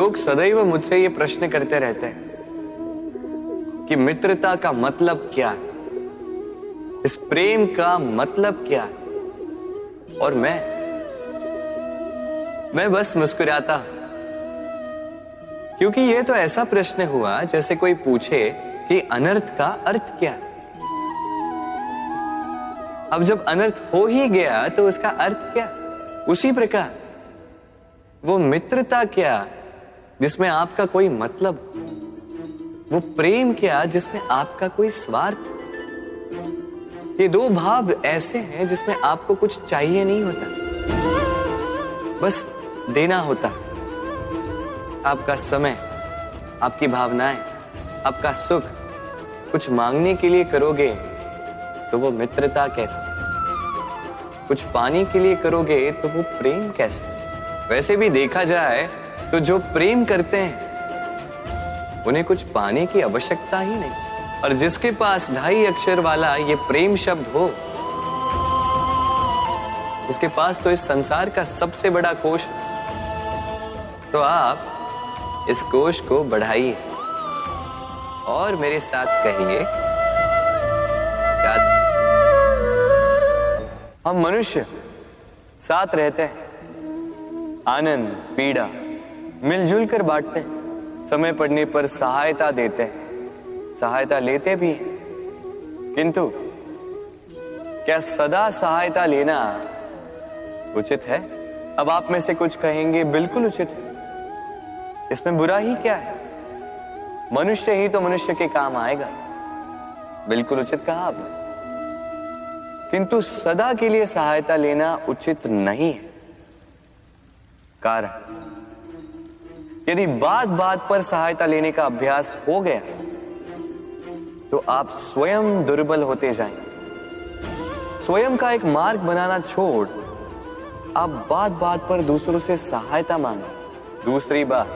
लोग सदैव मुझसे ये प्रश्न करते रहते हैं कि मित्रता का मतलब क्या है, इस प्रेम का मतलब क्या है। और मैं बस मुस्कुराता हूं, क्योंकि ये तो ऐसा प्रश्न हुआ जैसे कोई पूछे कि अनर्थ का अर्थ क्या है। अब जब अनर्थ हो ही गया तो उसका अर्थ क्या? उसी प्रकार वो मित्रता क्या जिसमें आपका कोई मतलब, वो प्रेम क्या जिसमें आपका कोई स्वार्थ। ये दो भाव ऐसे हैं जिसमें आपको कुछ चाहिए नहीं होता, बस देना होता। आपका समय, आपकी भावनाएं, आपका सुख कुछ मांगने के लिए करोगे तो वो मित्रता कैसे? कुछ पाने के लिए करोगे तो वो प्रेम कैसे? वैसे भी देखा जाए तो जो प्रेम करते हैं उन्हें कुछ पाने की आवश्यकता ही नहीं। और जिसके पास 2.5 अक्षर वाला ये प्रेम शब्द हो, उसके पास तो इस संसार का सबसे बड़ा कोश है। तो आप इस कोश को बढ़ाइए और मेरे साथ कहिए, हम मनुष्य साथ रहते हैं, आनंद पीड़ा मिलजुल कर बांटते हैं, समय पड़ने पर सहायता देते हैं, सहायता लेते भी हैं। किंतु क्या सदा सहायता लेना उचित है? अब आप में से कुछ कहेंगे बिल्कुल उचित है, इसमें बुरा ही क्या है, मनुष्य ही तो मनुष्य के काम आएगा। बिल्कुल उचित कहा आपने, किंतु सदा के लिए सहायता लेना उचित नहीं है। कारण, यदि बात बात पर सहायता लेने का अभ्यास हो गया तो आप स्वयं दुर्बल होते जाएंगे। स्वयं का एक मार्ग बनाना छोड़ आप बात बात पर दूसरों से सहायता मांगे। दूसरी बात,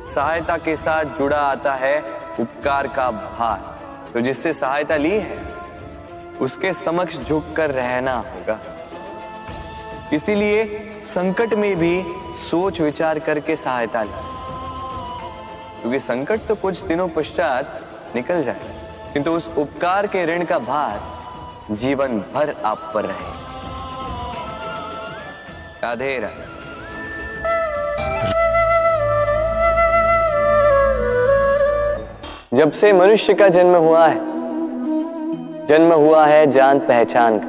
सहायता के साथ जुड़ा आता है उपकार का भार। तो जिससे सहायता ली है उसके समक्ष झुककर रहना होगा। इसीलिए संकट में भी सोच विचार करके सहायता लें, क्योंकि संकट तो कुछ दिनों पश्चात निकल जाए, किंतु उस उपकार के ऋण का भार जीवन भर आप पर रहे। राधे राधे। जब से मनुष्य का जन्म हुआ है जान पहचान का।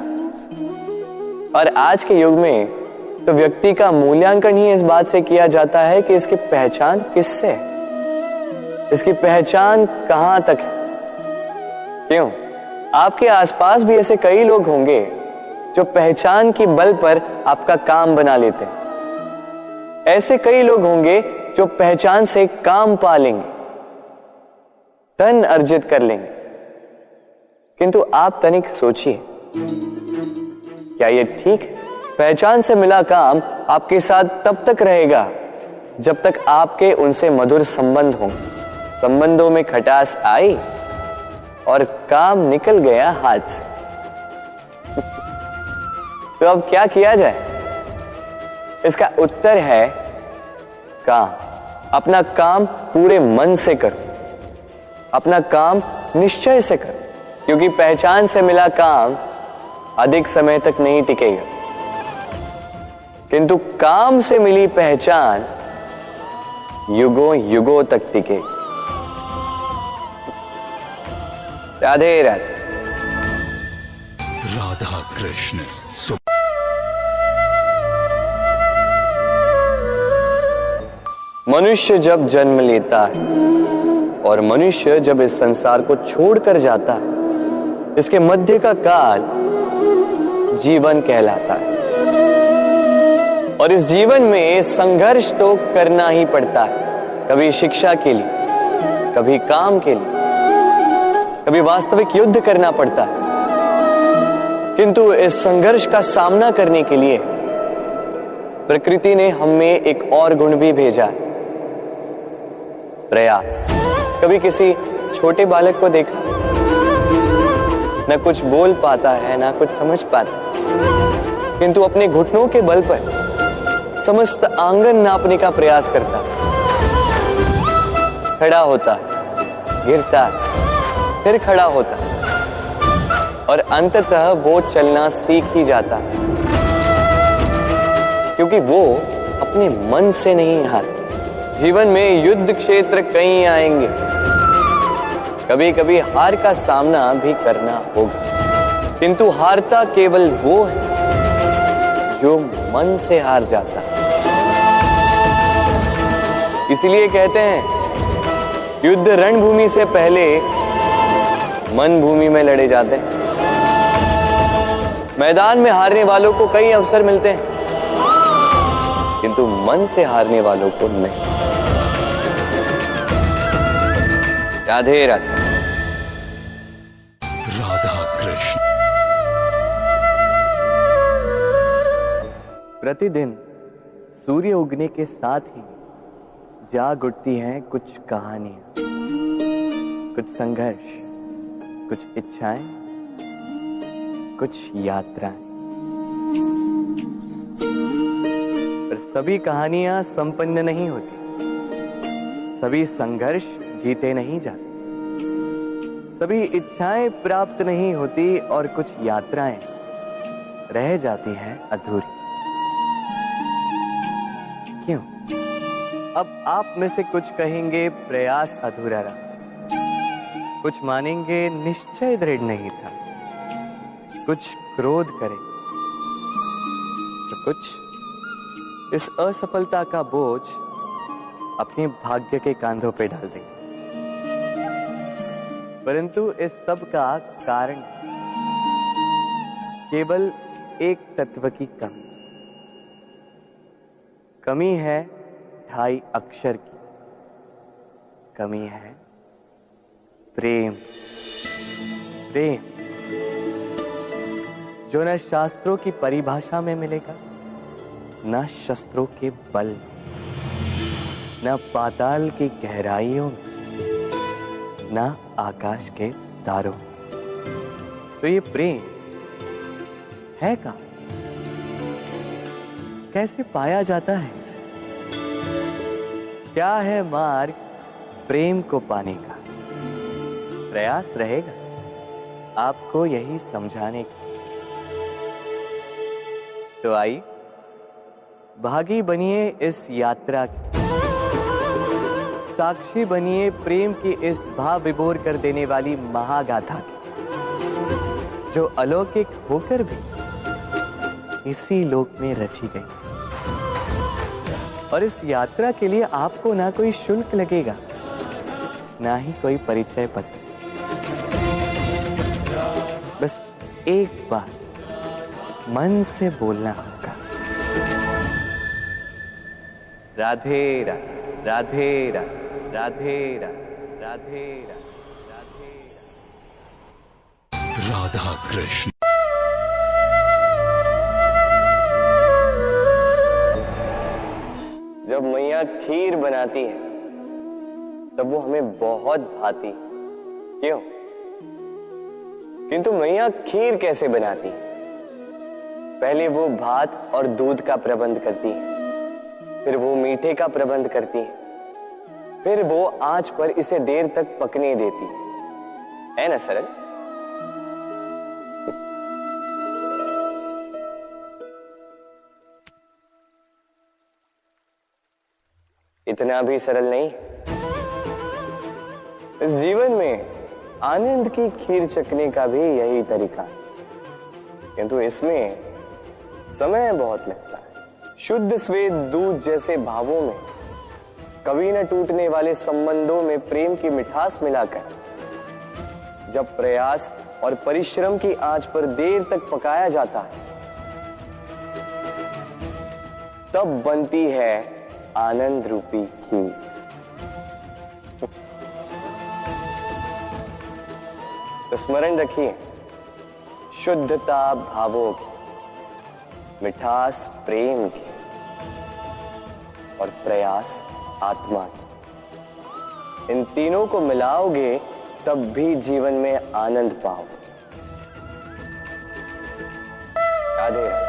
और आज के युग में तो व्यक्ति का मूल्यांकन ही इस बात से किया जाता है कि इसकी पहचान किससे है, इसकी पहचान कहां तक है। क्यों? आपके आसपास भी ऐसे कई लोग होंगे जो पहचान की बल पर आपका काम बना लेते हैं। ऐसे कई लोग होंगे जो पहचान से काम पा लेंगे, धन अर्जित कर लेंगे। किंतु आप तनिक सोचिए, क्या ये ठीक है? पहचान से मिला काम आपके साथ तब तक रहेगा जब तक आपके उनसे मधुर संबंध हों। संबंधों में खटास आई और काम निकल गया हाथ से। तो अब क्या किया जाए? इसका उत्तर है काम। अपना काम पूरे मन से करो, अपना काम निश्चय से करो, क्योंकि पहचान से मिला काम अधिक समय तक नहीं टिकेगा, किंतु काम से मिली पहचान युगों युगों तक टिकेगी। राधे राधे। राधा कृष्ण। मनुष्य जब जन्म लेता है और मनुष्य जब इस संसार को छोड़कर जाता है, इसके मध्य का काल जीवन कहलाता है। और इस जीवन में संघर्ष तो करना ही पड़ता है, कभी शिक्षा के लिए, कभी काम के लिए, कभी वास्तविक युद्ध करना पड़ता है। किंतु इस संघर्ष का सामना करने के लिए प्रकृति ने हमें एक और गुण भी भेजा, प्रयास। कभी किसी छोटे बालक को देखा, न कुछ बोल पाता है, ना कुछ समझ पाता, किंतु अपने घुटनों के बल पर समस्त आंगन नापने का प्रयास करता है। खड़ा होता है, गिरता है, फिर खड़ा होता है और अंततः वो चलना सीख ही जाता है, क्योंकि वो अपने मन से नहीं हारता। जीवन में युद्ध क्षेत्र कई आएंगे, कभी कभी हार का सामना भी करना होगा, किंतु हारता केवल वो है जो मन से हार जाता है। इसलिए कहते हैं युद्ध रणभूमि से पहले मन भूमि में लड़े जाते हैं। मैदान में हारने वालों को कई अवसर मिलते हैं, किंतु मन से हारने वालों को नहीं। राधे राधे। राधा कृष्ण। प्रतिदिन सूर्य उगने के साथ ही जाग उठती हैं कुछ कहानियां, कुछ संघर्ष, कुछ इच्छाएं, कुछ यात्राएं। पर सभी कहानियां संपन्न नहीं होती, सभी संघर्ष जीते नहीं जाते, सभी इच्छाएं प्राप्त नहीं होती और कुछ यात्राएं रह जाती हैं अधूरी। क्यों? अब आप में से कुछ कहेंगे प्रयास अधूरा रहा, कुछ मानेंगे निश्चय दृढ़ नहीं था, कुछ क्रोध करें, तो कुछ इस असफलता का बोझ अपने भाग्य के कांधों पे डाल देंगे। परंतु इस सब का कारण केवल एक तत्व की कमी है 2.5 अक्षर की। कमी है प्रेम। प्रेम जो न शास्त्रों की परिभाषा में मिलेगा, न शस्त्रों के बल, न पाताल की गहराइयों में, न आकाश के तारों। तो ये प्रेम है का? कैसे पाया जाता है इसे? क्या है मार्ग प्रेम को पाने का? प्रयास रहेगा आपको यही समझाने का। तो आइए भागी बनिए इस यात्रा की, साक्षी बनिए प्रेम की इस भाव विभोर कर देने वाली महागाथा की, जो अलौकिक होकर भी इसी लोक में रची गई। और इस यात्रा के लिए आपको ना कोई शुल्क लगेगा, ना ही कोई परिचय पत्र। बस एक बार मन से बोलना होगा, राधे राधे, राधे राधे, राधे राधे, राधे राधे, राधा कृष्ण। जब मैया खीर बनाती है तब वो हमें बहुत भाती। क्यों? किंतु मैया खीर कैसे बनाती है? पहले वो भात और दूध का प्रबंध करती है, फिर वो मीठे का प्रबंध करती है, फिर वो आंच पर इसे देर तक पकने देती है ना सरल? इतना भी सरल नहीं। इस जीवन में आनंद की खीर चखने का भी यही तरीका है, किंतु इसमें समय बहुत लगता है। शुद्ध श्वेत दूध जैसे भावों में, कभी न टूटने वाले संबंधों में प्रेम की मिठास मिलाकर जब प्रयास और परिश्रम की आंच पर देर तक पकाया जाता है, तब बनती है आनंद रूपी खीर। तो स्मरण रखिए, शुद्धता भावों की, मिठास प्रेम की और प्रयास आत्मा की, इन तीनों को मिलाओगे तब भी जीवन में आनंद पाओगे। राधे राधे।